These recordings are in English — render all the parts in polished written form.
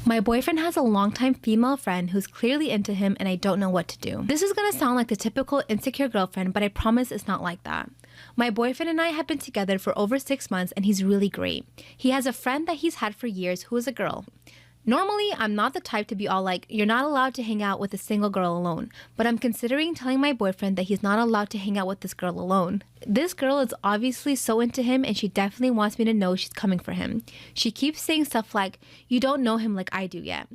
My boyfriend has a longtime female friend who's clearly into him and I don't know what to do. This is gonna sound like the typical insecure girlfriend, but I promise it's not like that. My boyfriend and I have been together for over 6 months and he's really great. He has a friend that he's had for years who is a girl. Normally, I'm not the type to be all like, you're not allowed to hang out with a single girl alone, but I'm considering telling my boyfriend that he's not allowed to hang out with this girl alone. This girl is obviously so into him and she definitely wants me to know she's coming for him. She keeps saying stuff like, you don't know him like I do yet.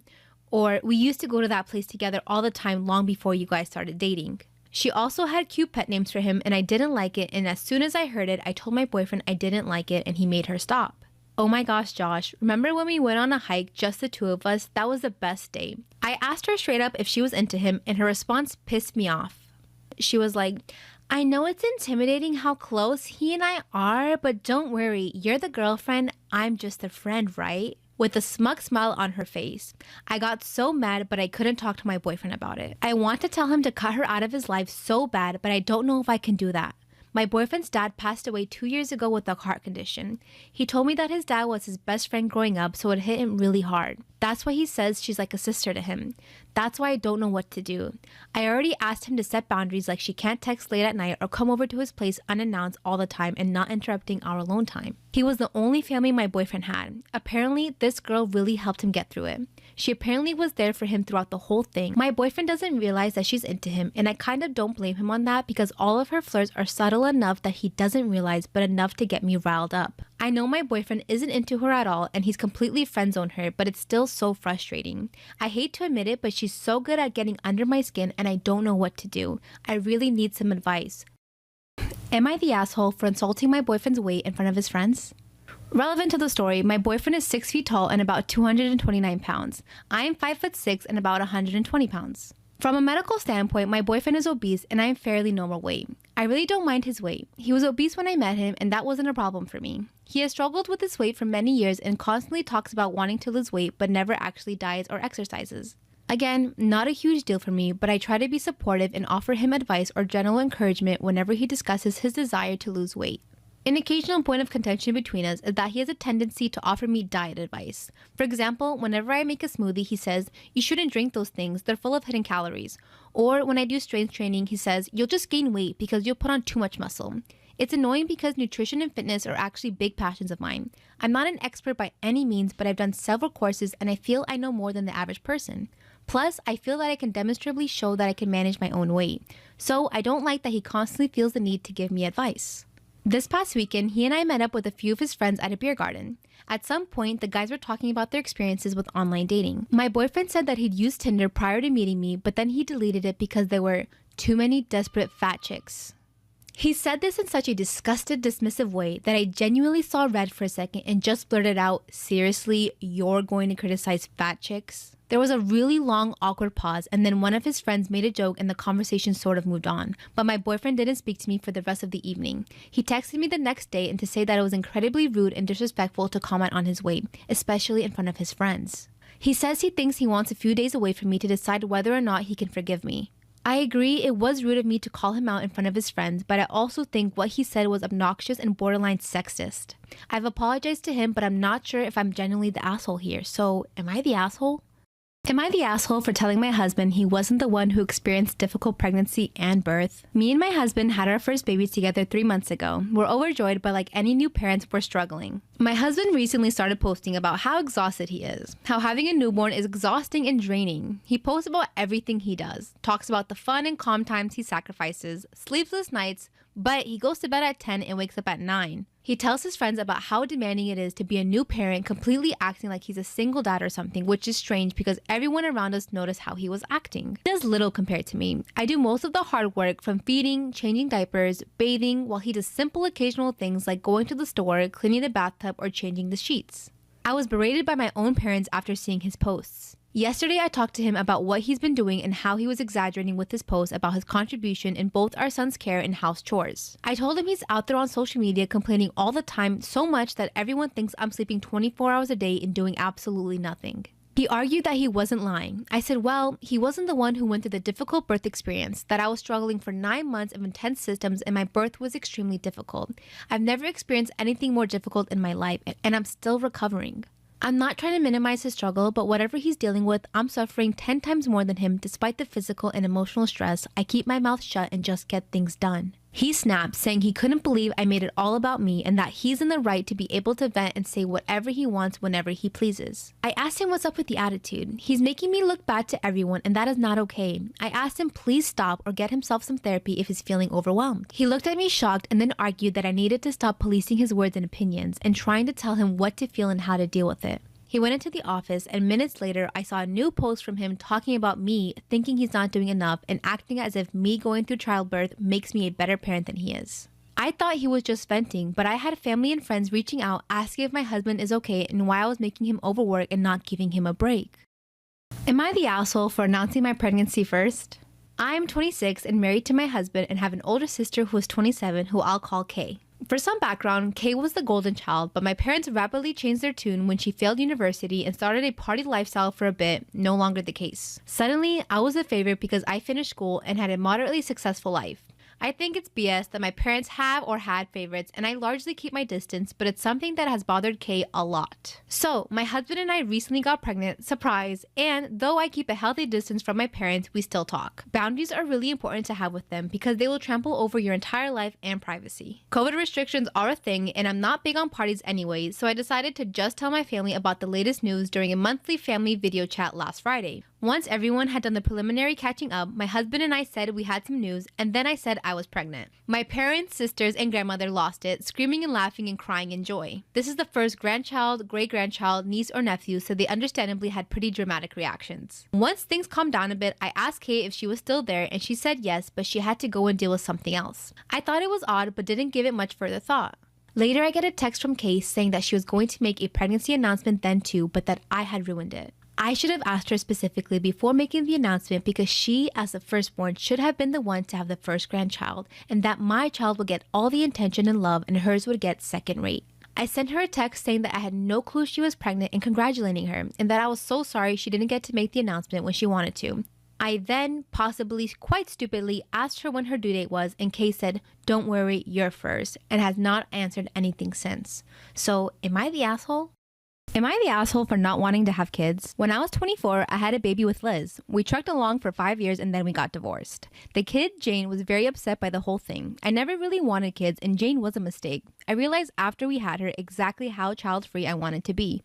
Or, we used to go to that place together all the time long before you guys started dating. She also had cute pet names for him and I didn't like it, and as soon as I heard it, I told my boyfriend I didn't like it and he made her stop. Oh my gosh, Josh, remember when we went on a hike, just the two of us? That was the best day. I asked her straight up if she was into him and her response pissed me off. She was like, I know it's intimidating how close he and I are, but don't worry, you're the girlfriend, I'm just a friend, right? With a smug smile on her face. I got so mad, but I couldn't talk to my boyfriend about it. I want to tell him to cut her out of his life so bad, but I don't know if I can do that. My boyfriend's dad passed away 2 years ago with a heart condition. He told me that his dad was his best friend growing up, so it hit him really hard. That's why he says she's like a sister to him. That's why I don't know what to do. I already asked him to set boundaries, like she can't text late at night or come over to his place unannounced all the time and not interrupting our alone time. He was the only family my boyfriend had. Apparently, this girl really helped him get through it. She apparently was there for him throughout the whole thing. My boyfriend doesn't realize that she's into him, and I kind of don't blame him on that because all of her flirts are subtle enough that he doesn't realize, but enough to get me riled up. I know my boyfriend isn't into her at all and he's completely friend-zoned her, but it's still so frustrating. I hate to admit it, but she's so good at getting under my skin and I don't know what to do. I really need some advice. Am I the asshole for insulting my boyfriend's weight in front of his friends? Relevant to the story, my boyfriend is 6 feet tall and about 229 pounds. I am 5'6" and about 120 pounds. From a medical standpoint, my boyfriend is obese and I am fairly normal weight. I really don't mind his weight. He was obese when I met him and that wasn't a problem for me. He has struggled with his weight for many years and constantly talks about wanting to lose weight but never actually diets or exercises. Again, not a huge deal for me, but I try to be supportive and offer him advice or general encouragement whenever he discusses his desire to lose weight. An occasional point of contention between us is that he has a tendency to offer me diet advice. For example, whenever I make a smoothie, he says, you shouldn't drink those things, they're full of hidden calories. Or when I do strength training, he says, you'll just gain weight because you'll put on too much muscle. It's annoying because nutrition and fitness are actually big passions of mine. I'm not an expert by any means, but I've done several courses and I feel I know more than the average person. Plus, I feel that I can demonstrably show that I can manage my own weight. So I don't like that he constantly feels the need to give me advice. This past weekend, he and I met up with a few of his friends at a beer garden. At some point, the guys were talking about their experiences with online dating. My boyfriend said that he'd used Tinder prior to meeting me, but then he deleted it because there were too many desperate fat chicks. He said this in such a disgusted, dismissive way that I genuinely saw red for a second and just blurted out, seriously, you're going to criticize fat chicks? There was a really long, awkward pause, and then one of his friends made a joke and the conversation sort of moved on. But my boyfriend didn't speak to me for the rest of the evening. He texted me the next day and to say that it was incredibly rude and disrespectful to comment on his weight, especially in front of his friends. He says he thinks he wants a few days away from me to decide whether or not he can forgive me. I agree it was rude of me to call him out in front of his friends, but I also think what he said was obnoxious and borderline sexist. I've apologized to him, but I'm not sure if I'm genuinely the asshole here. So, am I the asshole? Am I the asshole for telling my husband he wasn't the one who experienced difficult pregnancy and birth? Me and my husband had our first baby together 3 months ago. We're overjoyed, but like any new parents, we're struggling. My husband recently started posting about how exhausted he is, how having a newborn is exhausting and draining. He posts about everything he does, talks about the fun and calm times he sacrifices, sleepless nights, but he goes to bed at 10 and wakes up at 9. He tells his friends about how demanding it is to be a new parent, completely acting like he's a single dad or something, which is strange because everyone around us noticed how he was acting. He does little compared to me. I do most of the hard work, from feeding, changing diapers, bathing, while he does simple occasional things like going to the store, cleaning the bathtub, or changing the sheets. I was berated by my own parents after seeing his posts. Yesterday, I talked to him about what he's been doing and how he was exaggerating with his posts about his contribution in both our son's care and house chores. I told him he's out there on social media complaining all the time, so much that everyone thinks I'm sleeping 24 hours a day and doing absolutely nothing. He argued that he wasn't lying. I said, well, he wasn't the one who went through the difficult birth experience, that I was struggling for 9 months of intense symptoms and my birth was extremely difficult. I've never experienced anything more difficult in my life and I'm still recovering. I'm not trying to minimize his struggle, but whatever he's dealing with, I'm suffering 10 times more than him despite the physical and emotional stress. I keep my mouth shut and just get things done. He snapped, saying he couldn't believe I made it all about me and that he's in the right to be able to vent and say whatever he wants whenever he pleases. I asked him what's up with the attitude. He's making me look bad to everyone and that is not okay. I asked him please stop or get himself some therapy if he's feeling overwhelmed. He looked at me shocked and then argued that I needed to stop policing his words and opinions and trying to tell him what to feel and how to deal with it. He went into the office and minutes later, I saw a new post from him talking about me, thinking he's not doing enough and acting as if me going through childbirth makes me a better parent than he is. I thought he was just venting, but I had family and friends reaching out asking if my husband is okay and why I was making him overwork and not giving him a break. Am I the asshole for announcing my pregnancy first? I am 26 and married to my husband and have an older sister who is 27 who I'll call Kay. For some background, Kay was the golden child, but my parents rapidly changed their tune when she failed university and started a party lifestyle for a bit, no longer the case. Suddenly, I was a favorite because I finished school and had a moderately successful life. I think it's BS that my parents have or had favorites and I largely keep my distance, but it's something that has bothered Kay a lot. So, my husband and I recently got pregnant, surprise, and though I keep a healthy distance from my parents, we still talk. Boundaries are really important to have with them because they will trample over your entire life and privacy. COVID restrictions are a thing and I'm not big on parties anyway, so I decided to just tell my family about the latest news during a monthly family video chat last Friday. Once everyone had done the preliminary catching up, my husband and I said we had some news, and then I said I was pregnant. My parents, sisters, and grandmother lost it, screaming and laughing and crying in joy. This is the first grandchild, great-grandchild, niece, or nephew, so they understandably had pretty dramatic reactions. Once things calmed down a bit, I asked Kate if she was still there, and she said yes, but she had to go and deal with something else. I thought it was odd, but didn't give it much further thought. Later, I get a text from Kate saying that she was going to make a pregnancy announcement then too, but that I had ruined it. I should have asked her specifically before making the announcement because she, as the firstborn, should have been the one to have the first grandchild, and that my child would get all the attention and love and hers would get second rate. I sent her a text saying that I had no clue she was pregnant and congratulating her, and that I was so sorry she didn't get to make the announcement when she wanted to. I then, possibly quite stupidly, asked her when her due date was, and Kay said, "Don't worry, you're first," and has not answered anything since. So, am I the asshole? Am I the asshole for not wanting to have kids? When I was 24, I had a baby with Liz. We trucked along for 5 years and then we got divorced. The kid, Jane, was very upset by the whole thing. I never really wanted kids and Jane was a mistake. I realized after we had her exactly how child-free I wanted to be.